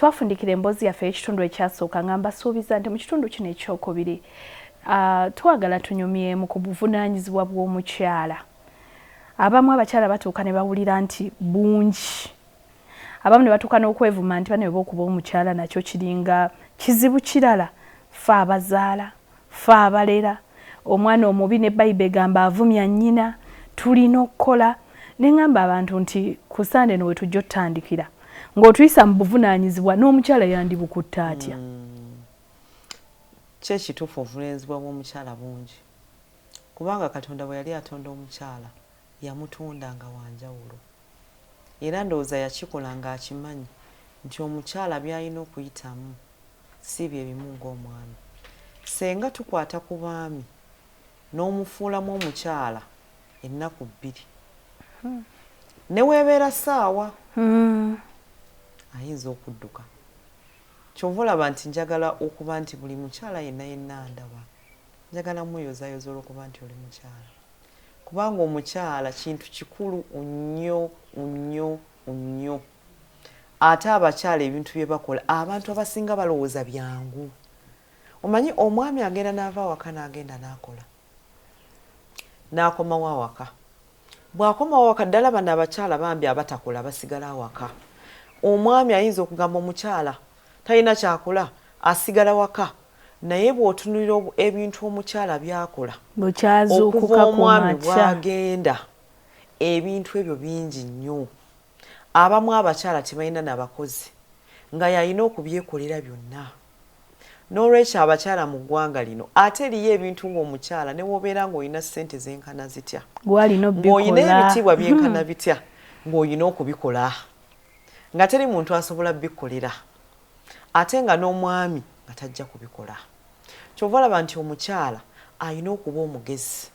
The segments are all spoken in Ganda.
twafundikira emboozi yaffe ekitundu ekyasooka nga mbasuubiza nti mu kitundu kino ekyokubiri twagala tunyumyemu ku buvunaanyizibwa bw'omukyala. Abamu abakyala batuuka ne bawulira nti bungi, abamu ne batuuka n'okwevuma nti bane bw'okuba omukyala nakyo kiringa kizibu kirala. Ffe abazaala, ffe abalera, omwana omubi ne Bayibuli egamba avumya nnyina, tulina okukola. Ne ngamba abantu nti ku Sande no we tujja otutandikira ng'otuyisa mu buvunaanyizibwa n'omukyala yandibukutta atya. Kye kituufu obuvunaanyizibwa bw'omukyala bungi, kubanga Katonda bwe yali atonda omukyala yamutunda nga wanjawulo, era ndowooza yakikola ng'akimanyi nti omukyala by'alina okuyitamu si bye bimu ng'omwami. Senga tukwata ku baami n'omufuulamu omukyala ennaku bbiri, ne weebeera ssaawa ayinza okudduka. Kyova olaba nti njagala okuba nti buli mukyala yenna yenna ndaba njagala mweyozayoza olw'okuba nti oli mukyala, kubanga omukyala kintu kikulu nnyo nnyo nnyo. Ate abakyala ebintu bye bakola abantu abasinga balowooza byangu. Omanyi omwami agenda n'ava awaka n'agenda n'akola n'akomawo awaka. Bw'akomawo awaka ddala bano abakyala bambi abatakola basigala awaka. Omwami ayinza okugamba omukyala talina kyakola asigala waka, naye bw'otunulira ebintu omukyala byakola okuva omwami bw'agenda, ebintu ebyo bingi nnyo. Abamu abakyala tebalina n'abakozi nga yalina okubyekolera byonna. N'olwekyo abakyala mu ggwanga lino ate eriyo ebintu ng'omukyala ne wobeera ng'olina ssente zenkana zitya, ng'olina ebitiibwa byenkana bitya, ng'olina okubikola nga teri muntu asobola bikolera, ate nga n'omwami nga tajja kubikola. Kyova olaba nti omukyala alina okuba omugezi.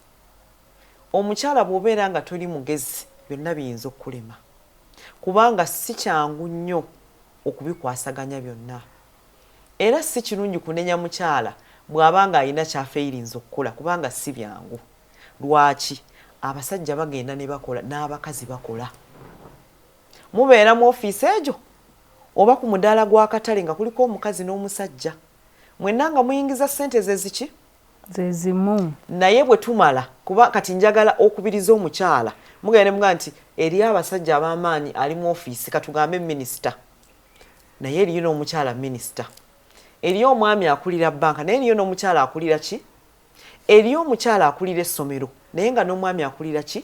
Omukyala bw'obeera nga toli mugezi byonna biyinza okukulema, kubanga si kyangu nnyo okubikwasaganya byonna. Era si kirungi kunenya mukyala bw'aba nga alina kyafeeyirinza okukola, kubanga si byangu. Lwaki? Abasajja bagenda ne bakola n'abakazi bakola. Mubeera mu ofiisi egyo oba ku mudaala gw'akatale nga kuliko omukazi n'omusajja, mwenna nga muyingiza ssente ze ziki? Ze zimu. Naye bwe tumala, kuba kati njagala okubiriza omukyala, mugende muga nti eri abasajja ab'amaanyi ali mu ofiisi, katugambe minisita, naye eriyo n'omukyala minisita. Eriyo omwami akulira banka naye eriyo n'omukyala akulira ki? Eriyo omukyala akulira essomero naye nga n'omwami akulira ki?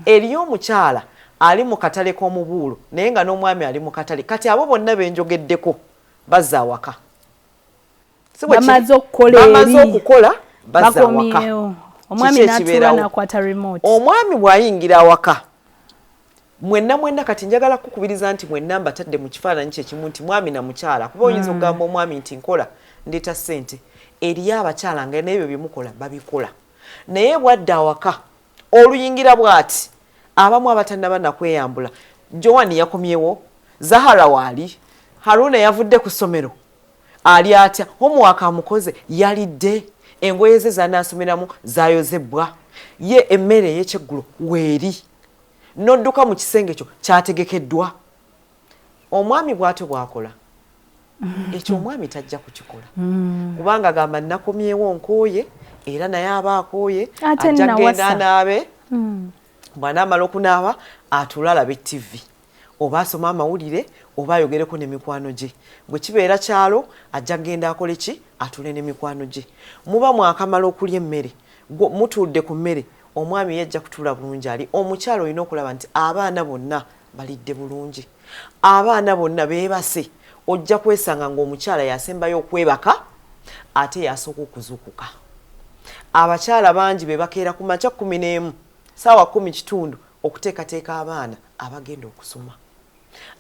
Eriyo omukyala ali mu katale k'omubuulo naye nga n'omwami ali mu katale. Kati abo bonna benjogeddeko bazza awaka. Bamaze okukola bazza awaka. Omwami n'atuula n'akwata remote. Omwami bw'ayingira awaka, mwenna kati njagala kukubiriza nti mwenna mbatadde mu kifaananyi kyekimu nti mwami na mukyala, kuba oyinza okugamba omwami nti nkola ndeeta ssente, eriyo abakyala nga n'ebyo bye mukola babikola. Naye bwadda awaka oluyingira bw'ati, abamu abatannaba nakweyambula. Joan yakomyewo, Zahara waali, Haruna yavudde ku ssomero ali atya, homework amukoze yalidde, engoye ze zanaasomeramu zaayozebbwa, ye emmere ey'ekyeggulo weeri, n'odduka mu kisenge kyo kyategekeddwa. Omwami bw'atyo bw'akola ekyo omwami tajja kukikola, kubanga agamba nakomyewo nkooye, era naye aba akooye ajja kgenda anaabe. Bw'anaamala okunaaba atuule alabe TV oba asoma amawulire oba ayogereko n'emikwano gye. Bwe kibeera kyalo ajja kgenda akole ki? Atuule n'emikwano gye. Muba mwakamala okulya emmere, mutudde ku mmere, omwami yajja kutuula bulungi ali. Omukyala olina okulaba nti abaana bonna balidde bulungi, abaana bonna beebase. Ojja kwesanga ng'omukyala yasembayo okwebaka ate yasooka okuzuukuka. Abakyala bangi be bakeera ku makya 11 ssaawa 10 okuteekateeka abaana abagenda okusoma,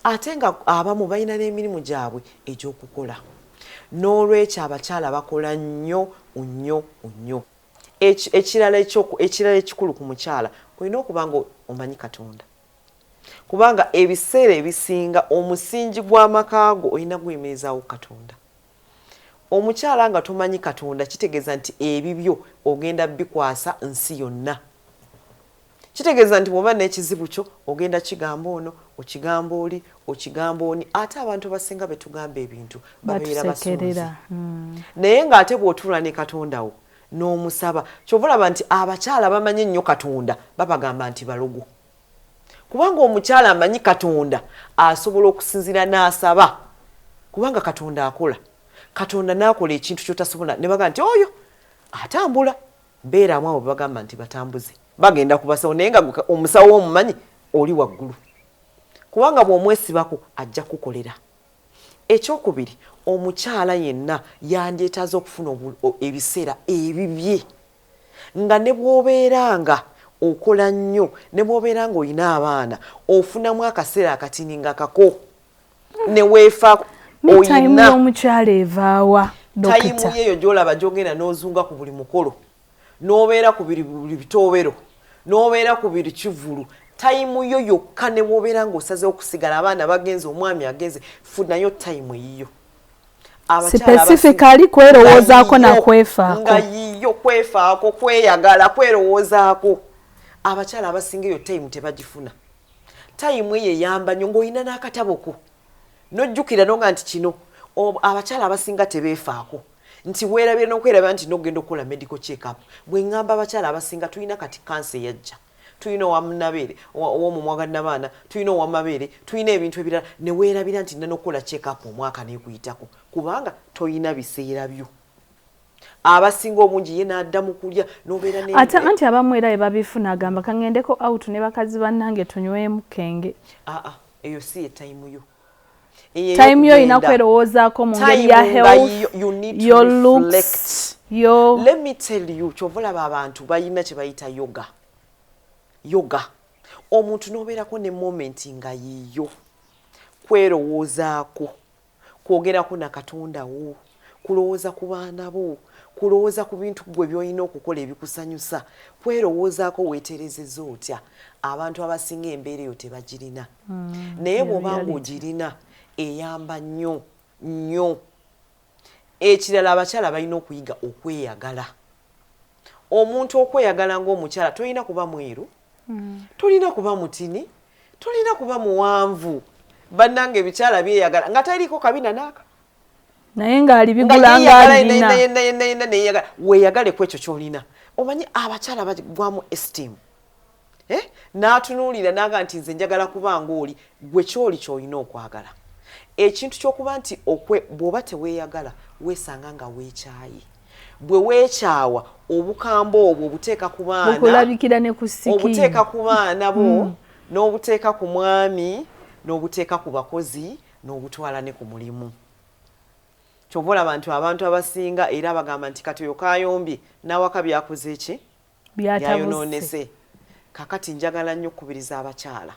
ate nga abamu balina n'emirimu gyabwe egy'okukola. N'olwekyo abakyala bakola nnyo nnyo nnyo. Ekirala ekikulu ku mukyala olina okuba nga omanyi Katonda, kubanga ebiseera ebisinga omusingi gw'amaka go olina guyimirizaawo Katonda. Omukyala nga tomanyi Katonda kitegeeza nti ebibyo ogenda bikwasa nsi yonna. Kitegeeza nti bw'oba n'ekizibu kyo ogenda kigamba ono okigamba oli okigamba oni ate abantu basinga betugamba ebintu babeera basuuzi naye ng'ate bw'otuula ne Katonda wo n'omusaba kyovulaba nti abakyala bamanyi nnyo Katonda babagamba nti balogo kubanga omukyala amanyi Katonda asobola okusinzira n'asaba kubanga Katonda akola Katonda n'akola ekintu ky'otasobola ne baga nti oyo atambula beeramu abo bagamba nti batambuze bagenda kubasawo naye nga omusawo w'omumanyi oli waggulu kubanga bw'omwesibako ajja kukolera. Ekyokubiri omukyala yenna yandyetaaza okufuna ebiseera ebibye nga ne bw'obeeranga okola nnyo ne bw'obeeranga olina abaana ofunamu akaseera akatini nga kako ne weefaako oyina omukyala evaawa tayimu yeeyo gy'olaba gy'ogenda n'ozunga ku buli mukolo n'obeera ku buli bitoobero n'obeera ku buli kivulu tayimu yo yokka ne bw'obeera ng'osaze okusigala abaana bagenze omwami agenze funayo tayimu eyiyo specifically kwerowoozaako nakwefaako nga yiyo kwefaako kweyagala kwerowoozaako abakyala abasinga eyo tayimu tebagifuna tayimu eyo eyamba nnyo ng'olina n'akataboko n'ojjukira nonga nti kino abakyala abasinga tebeefaako nti weerabira n'okwerabira nti n'ogenda okukola medical check-up bwe ngamba abakyala abasinga tulina kati kansa eyajja tulina owamunabeere ow'omumwa gwa nnabaana tulina owamabeere tulina ebintu ebirala ne weerabira nti nina n'okukola check-up omwaka n'ekuyitako kubanga toyina biseera byo abasinga obungi ye n'addamu kulya n'obeera ate anti abamu era ebabifuna agamba kangendeko out ne bakazi bannange tunywemu kenge eyo si etayimu yo time yo ina kwerowoozaako mu ngeri ya health your looks let me tell you kyovulaba abantu bayina kye bayita yoga omuntu n'obeerako ne moment nga yiyo kwerowoozaako kwogerako na Katonda wo kulowooza ku baana bo kulowooza ku bintu gwe by'olina okukola ebikusanyusa kwerowoozaako weeterezeza otya abantu abasinga embeera eyo tebagirina naye bw'obanga ogirina eyamba nnyo ekirala abakyala balina okuyiga okweyagala omuntu okweyagala ng'omukyala tolina kuba mweru tolina kuba mutini tolina kuba muwanvu bannange ebikyala byeyagala nga taliko kabina naaka naye ng'ali bigulanga alina weeyagale ku ekyo ky'olina omanyi abakyala bagwamu esteem n'atunuulira naga nti nze njagala kuba ng'oli gwe kyoli ky'olina okwagala ekintu ky'okuba nti bw'oba teweeyagala weesanga nga weekyaye bwe weekyawa obukamba obwo obuteeka ku baana bukulabikira ne ku sikiini obuteeka ku baana bo n'obuteeka ku mwami n'obuteeka ku bakozi n'obutwala ne ku mulimu kyova olaba nti abantu abasinga era bagamba nti katoyo kayombye n'awaka byakoze ki byayonoonese kakati njagala nnyo okukubiriza abakyala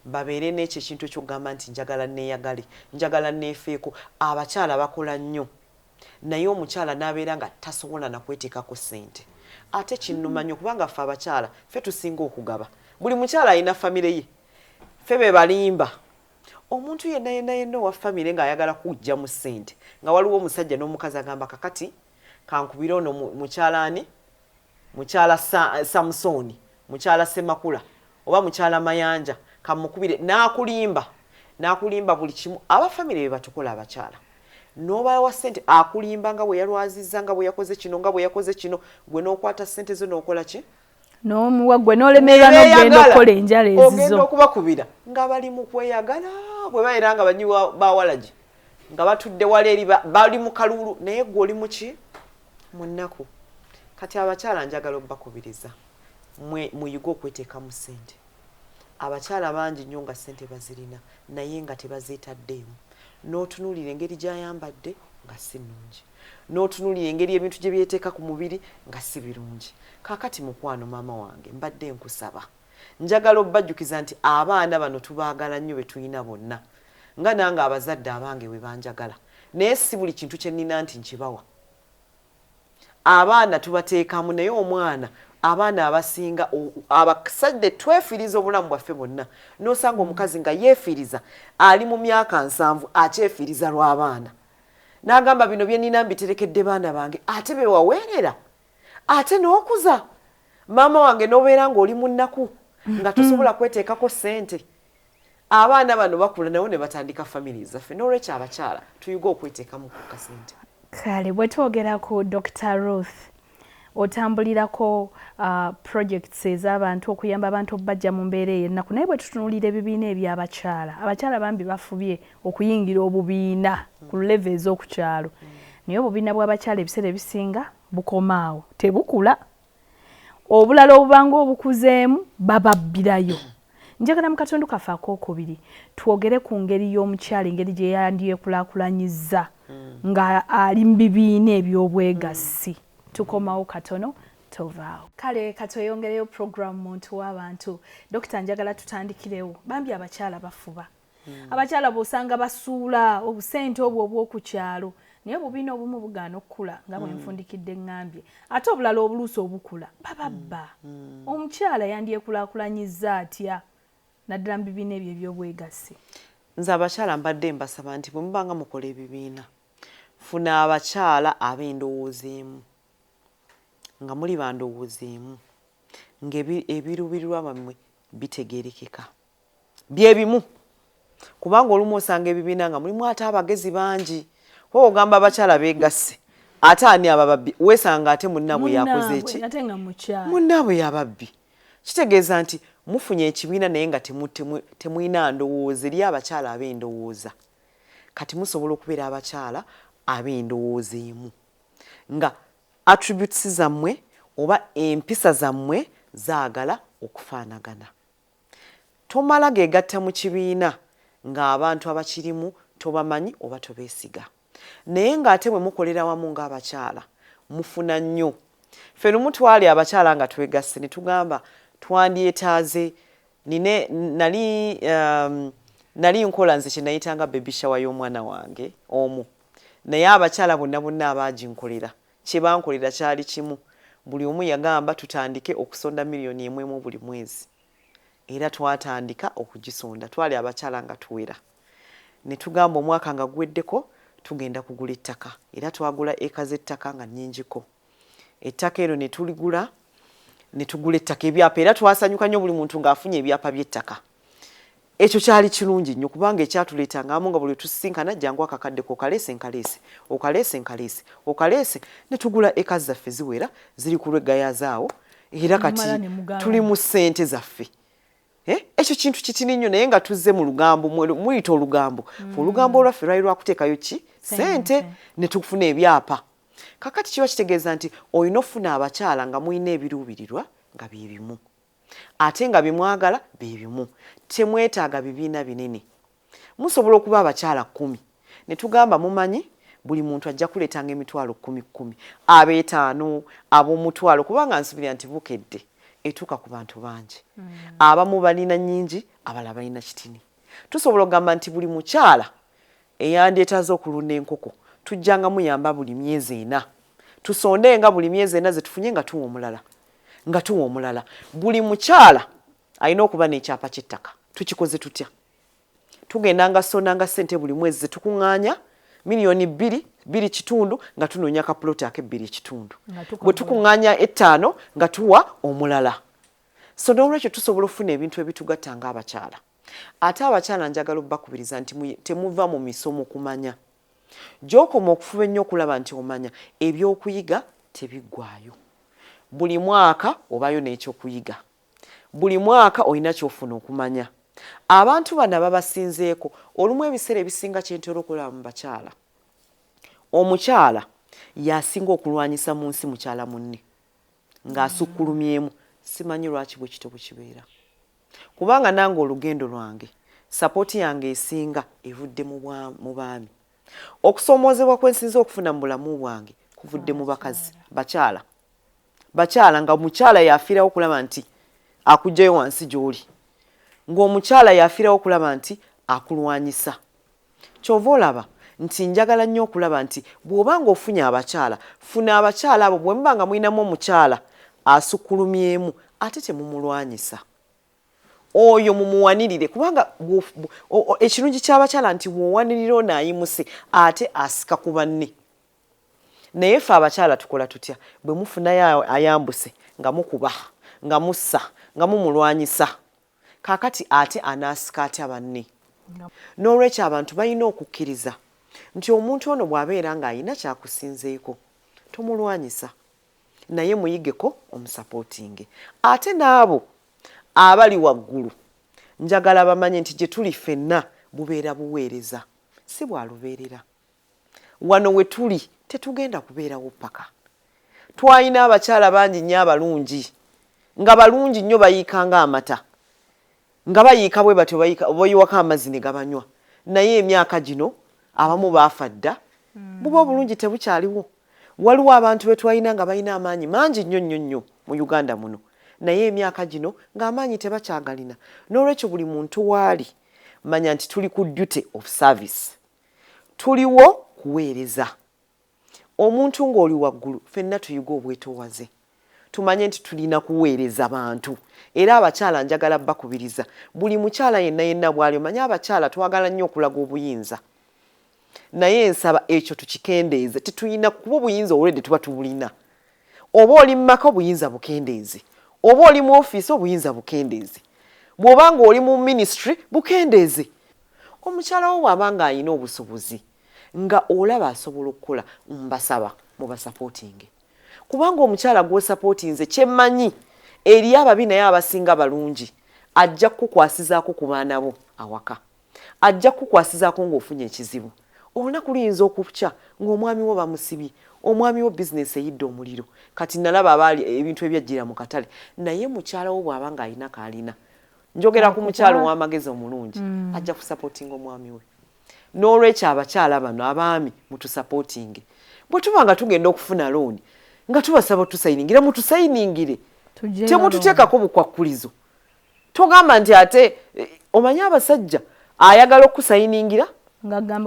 babeere n'ekyo ekintu ekyokugamba nti njagala neeyagale njagala neefeeko abakyala bakola nnyo naye omukyala n'abeera nga tasobola nakweteekako ssente ate kinnuma nnyo kubanga ffe abakyala ffe tusinga okugaba buli mukyala alina famire ye ffe be balimba omuntu yenna owa famire ng'ayagala kujja mu ssente nga waliwo omusajja n'omukazi agamba kakati kankubire ono mukyalaani mukyala Samusoni mukyala Semakula oba mukyala Mayanja kamukubire n'akulimba buli kimu abafamire be batukola abakyala n'obawa ssente akulimba nga bwe yalwazizza nga bwe yakoze kino nga bwe yakoze kino gwe n'okwata ssente zo n'okola ki n'omuwa gwe n'olemerera n'ogenda okukola enjala ezizo ogenda okubakubira nga bali mu kweyagala bwe baera nga banyi bawalagi nga batudde wala eri bali mu kalulu naye gwe oli muki mu nnaku kati abakyala njagala obbakubiriza muyiga okweteeka mu ssente abakyala bangi nnyo nga ssente bazirina naye nga tebazeetaddeemu n'otunuulira engeri gy'ayambadde nga si nnungi n'otunuulira engeri ebintu gye byeteeka ku mubiri nga si birungi kaakati mukwano maama wange mbadde nkusaba njagala obbajjukiza nti abaana bano tubaagala nnyo be tulina bonna nga nange abazadde abange bwe banjagala naye si buli kintu kye nnina nti nkibawa abaana tubateekamu naye omwana abaana abasinga abasajja twefiiriza obulamu bwaffe bwonna n'osanga omukazi nga yeefiiriza ali mu myaka 7 akyefiiriza lw'abaana n'agamba bino bye nnina mbiterekedde baana bange ate be waweerera ate n'okuza maama wange n'obeera ng'oli mu nnaku nga tosobola kweteekako ssente abaana bano bakula nabo ne batandika family zaffe n'olwekyo abakyala tuyiga okweteekamu ku kasente. Kale bwe twogera ku Dr. Ruth otambulirako projects ez'abantu okuyamba abantu okubajja mu mbeera ey'ennaku naye bwe tutunuulira ebibiina eby'abakyala abakyala bambi bafubye okuyingira obubiina ku level ez'okukyalo naye obubiina bw'abakyala ebiseera ebisinga bukomaawo tebukula obulala obubanga obukuzeemu bababbirayo. Njagala mu katundu kaffe akookubiri twogere ku ngeri y'omukyala engeri gye yandyekulaakulanyizza nga ali mu bibiina eby'obwegassi. Tukomawo katono tovaawo. Kale katweyongereyo program muntu w'abantu. Dokita njagala tutandikirewo. Bambi abakyala bafuba. Abakyala bosanga basuula obusente obwo obw'okukyalo naye obubiina obumu bugaana okukula nga bwe nfundikidde ngambye ate obulala obuluusi obukula bababba. Omukyala yandyekulaakulanyizza atya naddala mu bibiina ebyo eby'obwegassi? Nze abakyala mbadde mbasaba nti bwe mubanga mukola ebibiina funa abakyala ab'endowooza emu nga muli bandowooza emu ng'ebiruubirirwa bammwe bitegeerekeka byebimu kubanga olumu osanga ebibiina nga mulimu ate abagezi bangi oba ogamba abakyala beegasse ate ani abababbi weesanga ate munnaabwe yakoze eki munnaabwe yababbi. Kitegeeza nti mufunye ekibiina naye nga temulina ndowooza eri abakyala ab'endowooza. Kati musobola okubeera abakyala ab'endowooza emu nga attributes zammwe oba empisa zammwe zaagala okufaanagana. Tomala geegatta mu kibiina ng'abantu abakirimu tobamanyi oba tobeesiga naye ng'ate bwe mukolera wamu ng'abakyala mufuna nnyo. Ffe lumu twali abakyala nga twegasse ne tugamba twandyetaaze nali nkola nze kye nayitanga baby shower y'omwana wange omu naye abakyala bonna abaaginkolera kye bankolera kyali kimu buli omu yagamba tutandike okusonda miliyoni emu buli mwezi era twatandika okugisonda. Twali abakyala nga tuwera ne tugamba omwaka nga guweddeko tugenda kugula ettaka era twagula eka z'ettaka nga nnyingiko. Ettaka ero ne tuligula ne tugula ettaka ebyapa era twasanyuka nnyo buli muntu ng'afunye ebyapa by'ettaka. Ekyo kyali kirungi nnyo kubanga ekyatuleetanga amu nga buli tusisinkana jangu akakadde kokaleese okaleese ne tugula eka zaffe ziwera ziri ku lw'eggaya zaawo era kati tuli mu ssente zaffe. Ekyo kintu kitini nnyo naye nga tuzze mu lugambo muyita olugambo olugambo olwaffe lwali lwakuteekayo ki ssente ne tufuna ebyapa. Kakati kiba kitegeeza nti olina ofuna abakyala nga mulina ebiruubirirwa nga bye bimu ate nga bimwagala bye bimu temwetaaga bibiina binene. Musobola okuba abakyala 10 ne tugamba mumanyi buli muntu ajja kuleetanga emitwalo 10 ab'etaano ab'omutwalo kubanga nsubira nti bukedde etuuka ku bantu bangi abamu balina nnyingi abalala balina kitini. Tusobola okugamba nti buli mukyala eyandyetaaze okulunda enkoko tujjanga muyamba buli myezi 4 tusonde nga buli myezi 4 ze tufunye nga tuwa omulala. Buli mukyala alina okuba n'ekyapa ky'ettaka. Tukikoze tutya? Tugenda nga sonanga ssente buli mwezi ze tukuŋŋaanya miliyoni 2.5 nga tunoonya kapuloti ake 2.5 bwe tukuŋŋaanya 5 nga tuwa omulala. So n'olwekyo tusobola okufuna ebintu ebitugatta ng'abakyala. Ate abakyala njagala obbakubiriza nti temuva mu misomo kumanya. Gy'okoma okufuba ennyo okulaba nti omanya ebyokuyiga tebiggwaayo. Buli mwaka obayo n'ekyokuyiga. Buli mwaka olina ky'ofuna okumanya. Abantu bano babasinzeeko olumu ebiseera ebisinga kyentera okulaba mu bakyala. Omukyala yasinga okulwanyisa mu nsi mukyala munne ng'asukkulumyemu. Simanyi lwaki bwe kito bwe kibeera. Kubanga nange olugendo lwange sapooti yange esinga evudde mu baami. Okusoomoozebwa kwensinza okufuna mu bulamu bwange kuvudde mu bakazi bakyala nga omukyala yafiirawo okulaba nti akuggyayo wansi gy'oli ng'omukyala yafiirawo okulaba nti akulwanyisa. Kyova olaba nti njagala nnyo okulaba nti bw'obanga ofunye abakyala funa abakyala abo bwe muba nga mulinamu omukyala asukkulumyemu ate temumulwanyisa. Oyo mumuwanirire kubanga ekirungi ky'abakyala nti bw'owanirira onaayimuse ate asika ku banne. Naye ffe abakyala tukola tutya? Bwe mufunayo ayambuse nga mukuba nga mussa nga mumulwanyisa kakati ate anaasika atya banne. N'olwekyo abantu balina okukkiriza nti omuntu ono bw'abeera ng'alina kyakusinzeeko tomulwanyisa naye muyigeko omusapootinge. Ate n'abo abali waggulu njagala bamanye nti gye tuli ffenna bubeera buweereza si bwalubeerera. Wano we tuli tetugenda kubeerawo paka. Twalina abakyala bangi nnyo abalungi nga balungi nnyo bayiika ng'amata nga bayiika bwe batyo boyiwako amazzi ne gabanywa, naye emyaka gino abamu baafa dda buba obulungi tebukyaliwo. Waliwo abantu be twalina nga balina amaanyi mangi nnyo nnyo nnyo mu Uganda muno, naye emyaka gino ng'amaanyi tebakyagalina. N'olwekyo buli muntu waali manya nti tuli ku duty of service, tuliwo kuweereza. Omuntu ng'oli waggulu ffenna tuyiga obwetoowaze tumanye nti tulina kuweereza bantu. Era abakyala njagala bakubiriza buli mukyala yenna yenna bw'ali omanye abakyala twagala nnyo okulaga obuyinza, naye nsaba ekyo tukikendeeze. Tetulina kuba obuyinza olwedde tuba tubulina. Oba oli mu maka obuyinza bukendeeze, oba oli mu ofiisi obuyinza bukendeeze, bw'oba nga oli mu ministry bukendeeze. Omukyala wo bw'aba nga alina obusobozi nga olaba asobola okukola, mbasaba mubasapootinge. Kubanga omukyala gw'osapootinze kyemmanyi eri ababi naye abasinga balungi ajja kukwasizaako ku baana bo awaka, ajja kukwasizaako ng'ofunye ekizibu. Olunaku luyinza okukya ng'omwami wo bamusibye, omwami wo bizinesi eyidde omuliro, kati nalaba abaali ebintu ebyajjira mu katale, naye mukyala wo bw'aba nga alina kaalina, njogera ku mukyala ow'amagezi omulungi, ajja kusapootinga omwami we. N'olwekyo abakyala bano abaami mutusapootinge. Bwe tuba nga tugenda okufuna looni nga tubasaba tusayiningire, mutusayiningire, temututeekako bukwakkulizo. Togamba nti ate omanyi abasajja ayagala okusayiningira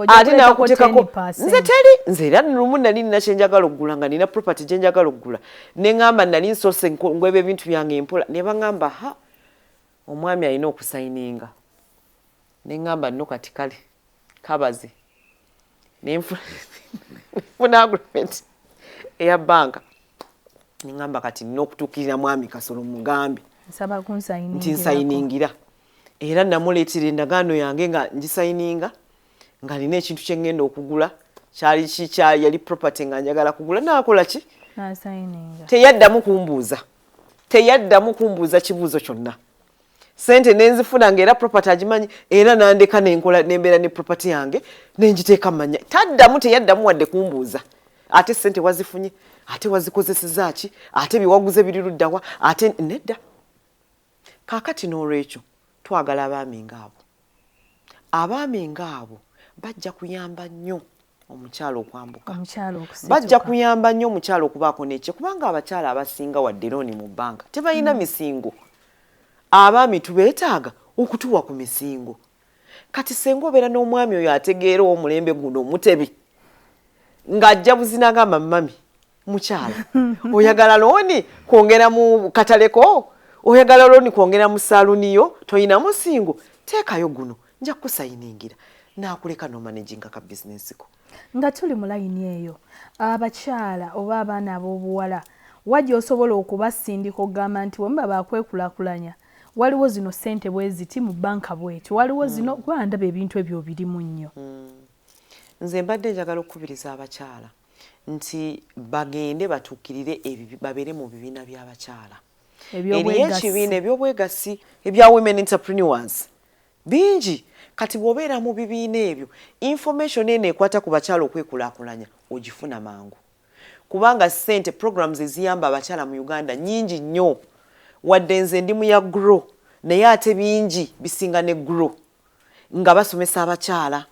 ate nakuteekako nze teri, nze era lumu nali nina kyenjagala okugula nga nina property gyenjagala okugula, ne ŋŋamba nali nsoose ngweba ebintu byange empola, ne baŋŋamba ha omwami alina okusayininga. Ne ŋŋamba nno kati kale kabaze nenfuna agreement eya banka, ne ŋŋamba kati nina okutuukirira mwami Kasolo mugambe nti nsayiningira. Era namuleetera endagaano yange nga ngisayininga nga nina ekintu kye ŋŋenda okugula, kyali kikyali yali property nga njagala kugula, naakola ki? Teyaddamu kumbuuza kibuuzo kyonna. Sente nenzifuna ng'era property agimanyi, era nandeka nenkola nembeera ne property yange nenjiteeka mu mannya. Teyaddamu wadde kumbuuza ate sente wazifunye, ate wazikozesezza ki, ate byewaguze biri luddawa, ate nedda. Kaakati n'olwekyo twagala abaami ng'abo. Abaami ng'abo bajja kuyamba nnyo omukyalo okwambuka, bajja kuyamba nnyo omukyalo okubaako n'ekye, kubanga abakyala abasinga wadde looni mu bbanka tebalina misingo. Abaami tubeetaaga okutuwa ku misingo. Kati senga obeera n'omwami oyo ategeera ow'omulembe guno omutebi ng'ajja buzina agamba mami mukyala oyagala looni kwongera mu kataleko, oyagala looni kwongera mu saaluniyo, toyina musingo, teekayo guno nja kusayiningira, naakuleka n'omanaginga ka bizinesi ko. Nga tuli mu layini eyo, abakyala oba abaana ab'obuwala wajja osobola okubasindika okugamba nti bwe muba baakwekulaakulanya waliwo zino ssente bwe ziti mu banka bweti, waliwo zino gwandaba ebintu ebyo birimu nnyo. Nze mbadde njagala okukubiriza abakyala nti bagende batuukirire babeere mu bibiina by'abakyala. Eriyo ekibiina eby'obwegassi ebya women entrepreneurs bingi. Kati bw'obeera mu bibiina ebyo, information eno ekwata ku bakyala okwekulaakulanya ogifuna mangu. Kubanga ssente programs eziyamba abakyala mu Uganda nnyingi nnyo. Wadde nze ndi mu ya GROW, naye ate bingi bisinga ne GROW nga basomesa abakyala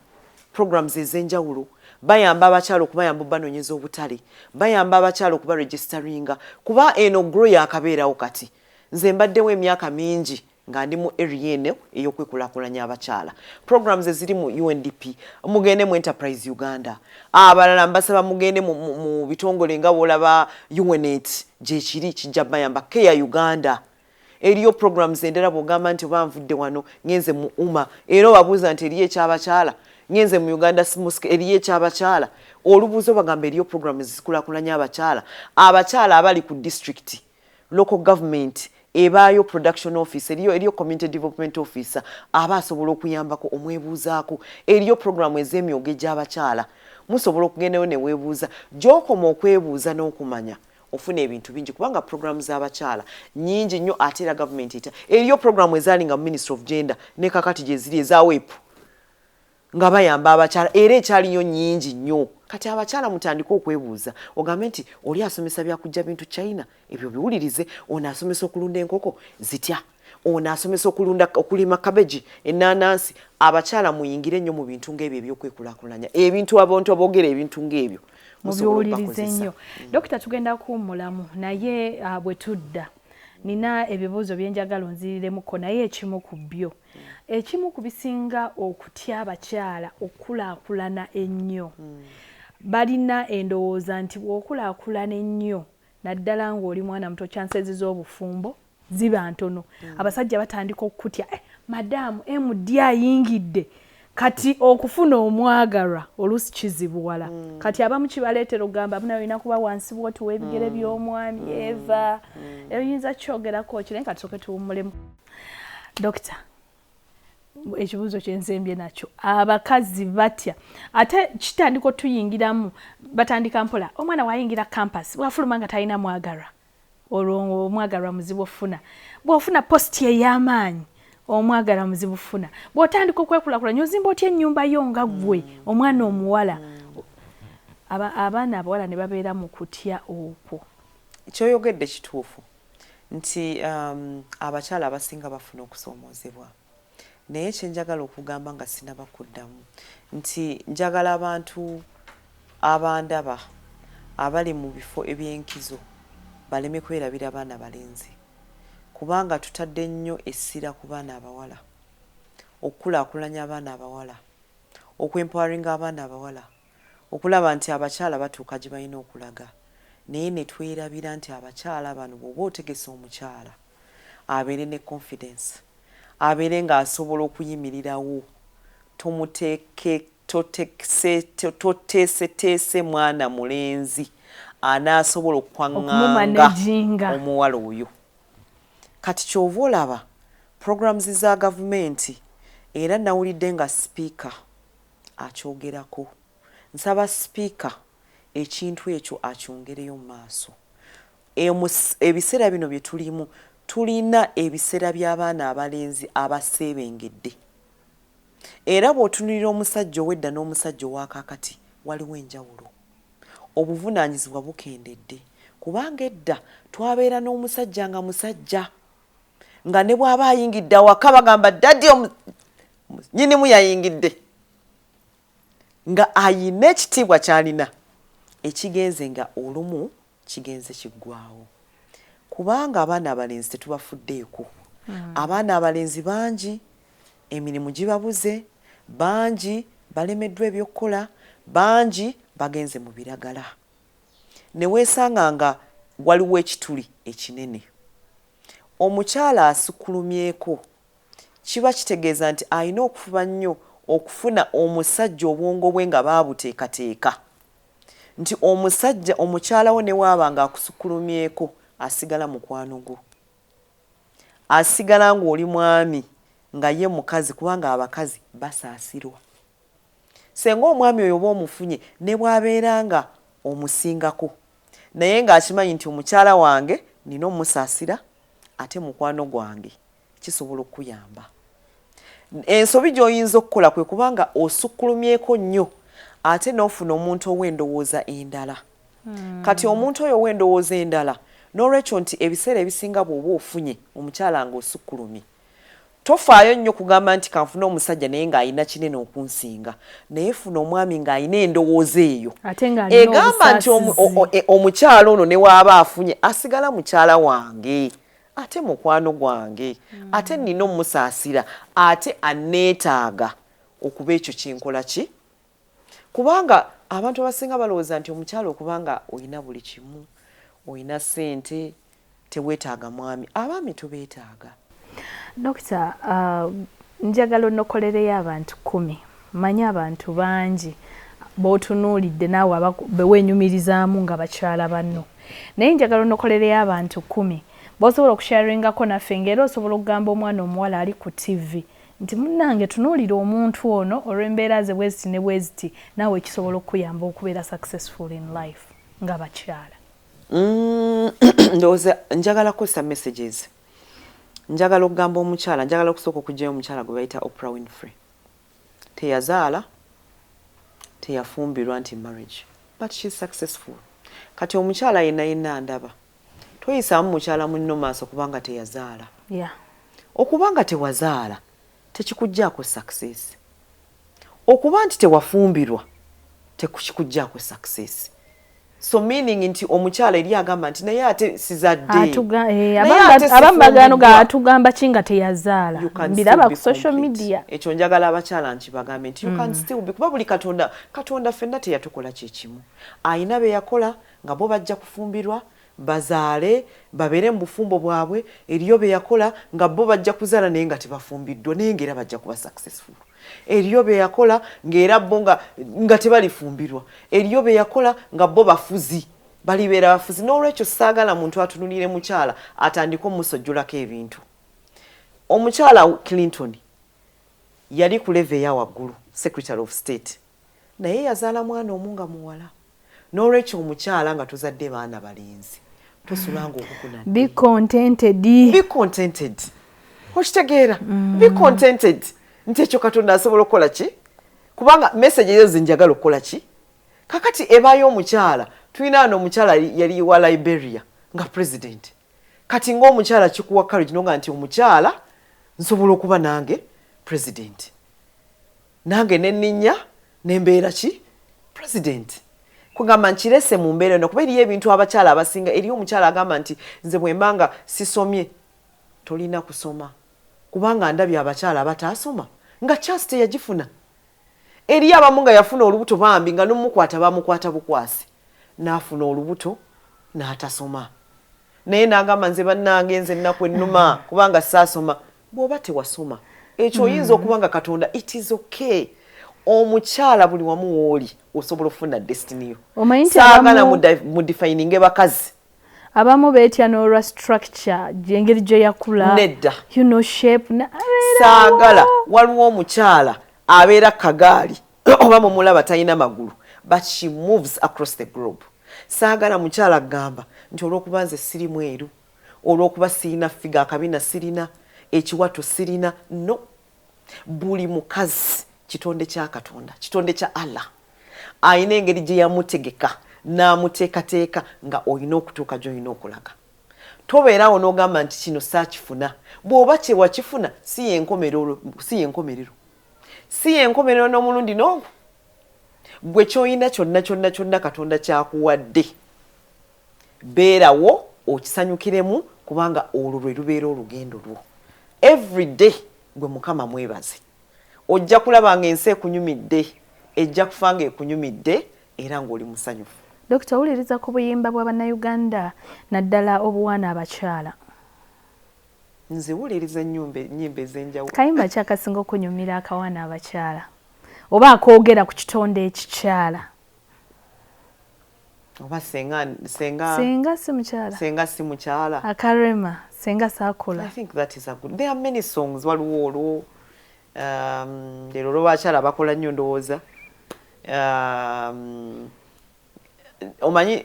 programs ez'enjawulo, bayamba abakyala okubayamba banoonyeza obutale, bayamba abakyala okuba registeringa, kuba eno GROW yakabeerawo kati. Nze mbaddewo emyaka mingi nga ndi mu area eno ey'okwekulaakulanya abakyala. Programs eziri mu UNDP, mugende mu Enterprise Uganda, abalala mbasaba mugende mu bitongole nga bw'olaba UNAIDS gye kiri kijja bayamba, Care Uganda. Eriyo programs endala bw'ogamba nti oba nvudde wano ngenze mu UMA, era obabuuza nti eriyo ekyabakyala, ngenze mu Uganda Smusk eriyo ekyabakyala, olubuuzo bagamba eriyo programs ezikulaakulanya abakyala. Abakyala abali ku district, local government, ebaayo production office eriyo community development officer aba asobola okuyambako omwebuuzaako eriyo programu ez'emyogo egy'abakyala musobola okugendayo ne weebuuza gy'okoma okwebuuza n'okumanya ofuna ebintu bingi kubanga programu z'abakyala nyingi nnyo ate era gavumenti eriyo programu ezaali nga mu Ministry of Gender ne kakati gye ziri eza WEP nga bayamba abakyala era ekyaliyo nyingi nnyo kati abakyala mutandika okwebuuza ogambe nti oli asomesa byakujja bintu China ebyo biwulirize ono asomesa okulunda enkoko zitya ono asomesa okulima kabeji enanansi abakyala muyingire nnyo mu bintu ng'ebyo ebyokwekulaakulanya ebintu abantu aboogera ebintu ng'ebyo mubiwulirize nnyo Dokita tugenda kuwummulamu naye bwe tudda nina ebibuuzo byenjagala onziriremuko naye ekimu ku byo ekimu ku bisinga okutya abakyala okulaakulana ennyo balina endowooza nti bw'okulaakulana ennyo naddala ng'oli mwana muto chansezi z'obufumbo ziba ntono abasajja batandika okutya madamu MD ayingidde kati okufuna omwagalwa oluusi kizibuwala kati abamu kibaleetera ogamba abuna olina kuba wansi bwoti w'ebigere by'omwami Eva eyinza kyogerako kire nga tusooke tuwummulemu Dokita ekibuuzo kyensembye nakyo abakazi batya ate kitandika tuyingiramu batandika mpola omwana wayingira campus bwafuluma nga talina mwagalwa olwo omwagalwa muzibu ofuna bw'ofuna posti ey'amaanyi omwagalwa muzibu funa bw'otandika okwekulaakulanya ozimba otya ennyumba yo nga ggwe omwana omuwala abaana abawala ne babeera mu kutya okwo kyoyogedde kituufu nti abakyala abasinga bafuna okusoomoozebwa naye kyenjagala okugamba nga sinabakuddamu nti njagala abantu abandaba abali mu bifo eby'enkizo baleme kwerabira abaana balenzi kubanga tutadde nnyo essira ku baana abawala okukulaakulanya abaana abawala okwempoweringa abaana abawala okulaba nti abakyala batuuka gye balina okulaga naye ne twerabira nti abakyala bano bw'oba otegesa omukyala abeere ne confidence abeere ng'asobola okuyimirirawo toteeseteese mwana mulenzi anaasobola okwaŋŋanga omuwala oyo kati kyova olaba programs za gavumenti era nawulidde nga sipiika akyogerako nsaba sipiika ekintu ekyo akyongereyo mu maaso ebiseera bino bye tulimu tulina ebiseera by'abaana abalenzi abaseebengedde era bw'otunulira omusajja ow'edda n'omusajja ow'akaakati waliwo enjawulo obuvunaanyizibwa bukendedde kubanga edda twabeera n'omusajja nga musajja nga ne bw'aba ayingidde awaka bagamba daddi nnyinimu yayingidde nga ayina ekitiibwa ky'alina ekigenze nga olumu kigenze kiggwawo kubanga abaana abalenzi tetubafuddeeko abaana abalenzi bangi emirimu gibabuze bangi balemeddwa ebyokukola bangi bagenze mu biragala ne weesanga nga waliwo ekituli ekinene omukyala asukkulumyeko kiba kitegeeza nti alina okufuba nnyo okufuna omusajja obwongo bwe nga baabuteekateeka nti omusajja omukyalawo ne waaba nga akusukkulumyeko asigala mukwano gwo asigala ng'oli mwami nga ye mukazi kubanga abakazi basaasirwa senga omwami oyo oba omufunye ne bw'abeera nga omusingako naye ng'akimanyi nti omukyala wange nina omusaasira ate mukwano gwange kisobola okuyamba ensobi gy'oyinza okukola kwe kubanga osukkulumyeko nnyo ate n'ofuna omuntu ow'endowooza endala kati omuntu oyo ow'endowooza endala n'olwekyo nti ebiseera ebisinga bw'oba ofunye omukyala nga osukkulumye tofaayo nnyo kugamba nti kanfuna omusajja naye ng'alina kinene okunsinga naye funa omwami ng'alina endowooza eyo egamba nti omukyala ono ne waaba afunye asigala mukyala wange ate mukwano gwange ate nina omusaasira ate aneetaaga okuba ekyo kinkola ki kubanga abantu abasinga balowooza nti omukyala okubanga olina buli kimu olina ssente teweetaaga mwami abaami tubeetaaga Dokita njagala onokolereyo abantu 10 manya abantu bangi b'otunuulidde naawe beweenyumirizaamu nga bakyala banno naye njagala onokolereyo abantu 10 b'osobola okusharingako naffe ng'era osobola okugamba omwana omuwala ali ku TV nti munnange tunuulira omuntu ono olw'embeera ze bweziti ne bweziti naawe ekisobola okuyamba okubeera successful in life nga bakyala. Ndowooza njagala kussa messages. Njagala okugamba omukyala, njagala okusooka okugyayo omukyala gwe bayita Oprah Winfrey. Teyazaala, teyafumbirwa nti marriage, but she's successful. Kati omukyala yenna ndaba toyisaamu mukyala munno maaso kubanga teyazaala. Okubanga tewazaala tekikugjaako success. Okuba nti tewafumbirwa tekikugjaako success. So meaning nti omukyala eri agamba nti naye ate sizadde. Abambagano atugamba kinga teyazaala. Mbiraba ku social media. Ekyo njagala abakyala nti bagambe nti you can still be kuba buli Katonda ffenna teyatukola kyekimu. Ayina be yakola nga bo bajja kufumbirwa bazaale babeere mu bufumbo bwabwe, eriyo be yakola nga bo bajja kuzaala naye nga tebafumbiddwa naye ng'era bajja kuba successful. Eriyo be yakola ng'era bo nga tebalifumbirwa, eriyo be yakola nga bo bafuzi balibeera bafuzi. N'olwekyo saagala muntu atunulire mukyala atandika omusojjolako ebintu. Omukyala Clinton yali ku level eya waggulu, Secretary of State, naye yazaala mwana omu nga muwala. N'olwekyo omukyala nga tuzadde baana balenzi tosulanga okukuna. Be contented. Be contented. Okitegeera? Be contented. Nti ekyo Katonda asobola okukola ki? Kubanga message ezo zinjagala okukola ki? Kakati ebaayo omukyala, tulina wano omukyala yali wa Liberia nga president. Kati ng'omukyala kikuwa courage nonga nti omukyala nsobola okuba nange president. Nange nenninya nembeera ki? President. Kugamba nkirese mu mbeera eno kuba eriyo ebintu abakyala abasinga, eriyo omukyala agamba nti nze bwe mbanga sisomye. Tolina kusoma kubanga ndabye abakyala abataasoma nga chance teyagifuna. Eriyo abamu nga yafuna olubuto bambi nga n'omukwata bamukwata bukwasi n'afuna olubuto n'atasoma. Naye n'agamba nze bannange nze ennaku ennuma kubanga saasoma. Bw'oba tewasoma ekyo oyinza okuba nga Katonda it is okay. Omukyala buli wamu w'oli osobola okufuna destiny yo. Saagala mu defininge bakazi. Abamu beetya n'olwa structure engeri gye yakula. Nedda. You know shape. Saagala waliwo omukyala abeera kagaali oba mumulaba talina magulu but she moves across the globe. Saagala mukyala gamba nti olw'okuba nze siri mweru, olw'okuba sirina figa akabina sirina, ekiwato sirina. No. Buli mukazi kitonde kya Katonda, kitonde kya Allah. Ayina engeri gye yamutegeka n'amuteekateeka nga olina okutuuka gy'olina okulaga. Tobeerawo n'ogamba nti kino saakifuna. Bw'oba kye wakifuna si y'enkomerero. Si y'enkomerero n'omulundi n'ogwo. Gwe ky'olina kyonna Katonda kyakuwadde. Beerawo okisanyukiremu kubanga olwo lwe lubeera olugendo lwo. Every day gwe Mukama mwebaze. Ojja kulaba ng'ensi ekunyumidde, ejja kufa ng'ekunyumidde era ng'oli musanyufu. Dokita, wuliriza ku buyimba bw'Abannayuganda naddala obuwaana abakyala. Nze wuliriza ennyimba ez'enjawulo. Kayimba ki akasinga okunyumira akawaana abakyala oba akoogera ku kitonde ekikyala? Oba senga si mukyala. Senga si mukyala. Akarema senga saakola. I think that is a good. There are many songs waliwo olwo. Leero olw'abakyala bakola nnyo ndowooza. Omanyi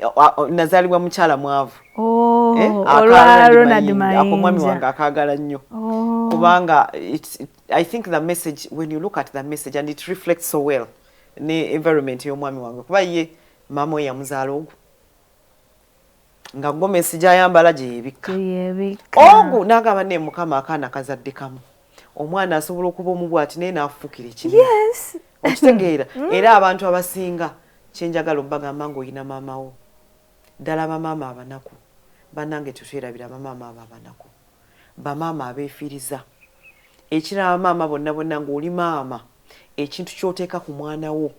nazaalibwa mukyala mwavu. Olwa Ronald Mayinja. Ako mwami wange akaagala nnyo. Kubanga I think the message, when you look at the message and it reflects so well ne environment y'omwami wange. Kuba ye maama we yamuzaala ogwo. Nga gomesi gy'ayambala gye yeebikka. Ogwo n'agamba ne Mukama akaana kazadde kamu. Omwana asobola okuba omubwati naye n'afuukira ekibi. Yes. Okitegeera. Era abantu abasinga kyenjagala obbagamba ng'olina maama wo. Ddala bamaama abanaku. Bannange tetwerabira bamaama abo abanaku. Bamaama abeefiiriza. Ekiraba maama bonna ng'oli maama. Ekintu ky'oteeka ku mwana wo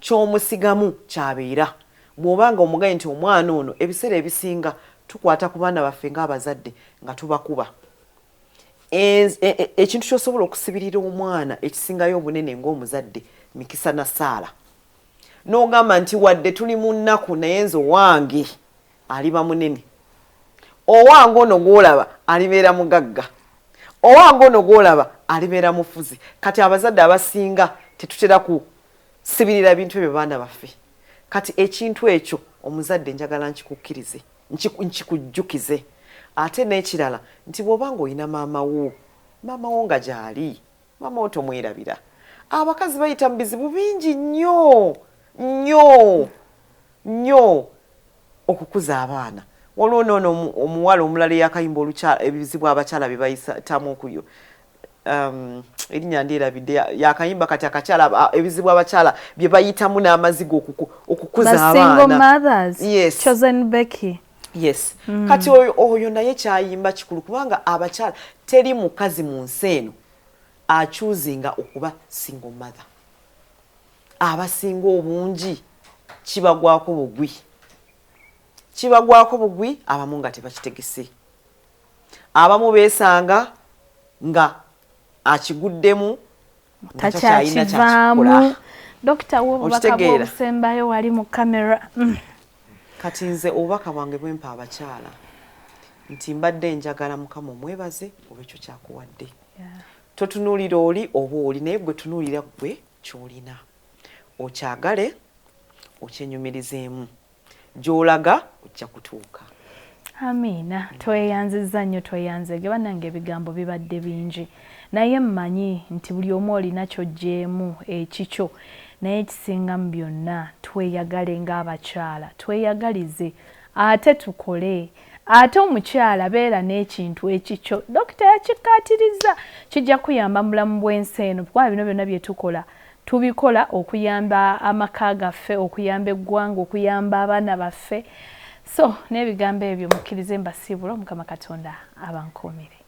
ky'omusigamu ky'abeera. Bw'obanga omugaye nti omwana ono ebiseera ebisinga tukwata ku baana baffe ng'abazadde nga tubakuba. Ekintu ky'osobola okusibirira omwana ekisingayo obunene ng'omuzadde mikisa na Saala. N'ogamba nti wadde tuli mu nnaku naye nze wange aliba munene. owange ono gw'olaba alibeera mugagga, owange ono gw'olaba alibeera mufuzi. Kati abazadde abasinga tetutera kusibirira bintu ebyo baana baffe. Kati ekintu ekyo omuzadde njagala nkikukkirize, nkikujjukize. Ate n'ekirala nti bw'obanga olina maama wo nga gy'ali, maama wo tomwerabira. Abakazi bayita mu bizibu bingi nnyo okukuza abaana. Waliwo noono omuwala omulala eyakayimba ebizibu abakyala bye bayitamu okuyo. Erinnya ndyerabidde yakayimba kati akakyala ebizibu abakyala bye bayitamu n'amaziga okukuza abaana. Yes. Chosen Becky. Yes. Kati oyo naye kyayimba kikulu kubanga abakyala teri mukazi mu nsi eno achuzinga okuba single mother. Abasinga obungi kibagwako bugwi abamu nga tebakitegese. Abamu beesanga nga akiguddemu takyakivaamu. Dokita w'obubaka bw'obusembayo wali mu kamera. Kati nze obubaka bwange bwempa abakyala nti mbadde njagala Mukama omwebaze olw'ekyo kyakuwadde. Totunuulira oli oba oli naye gwe tunuulira gwe ky'olina. Okyagale okyenyumirizeemu. Gy'olaga ojja kutuuka. Amiina. Tweyanzizza nnyo tweyanzege bannange ebigambo bibadde bingi. Naye mmanyi nti buli omu olina ky'oggyeemu ekikyo. Naye ekisingamu byonna tweyagale ng'abakyala. Tweyagalize ate tukole. Ate omukyala beera n'ekintu ekikyo. Dokita yakikkaatiriza kijja kuyamba mu bulamu bw'ensi eno kuba bino byonna bye tukola. Tubikola okuyamba amaka gaffe, okuyamba eggwanga, okuyamba abaana baffe. So n'ebigambo ebyo mukkirize mbasiibula Mukama Katonda abankoomere.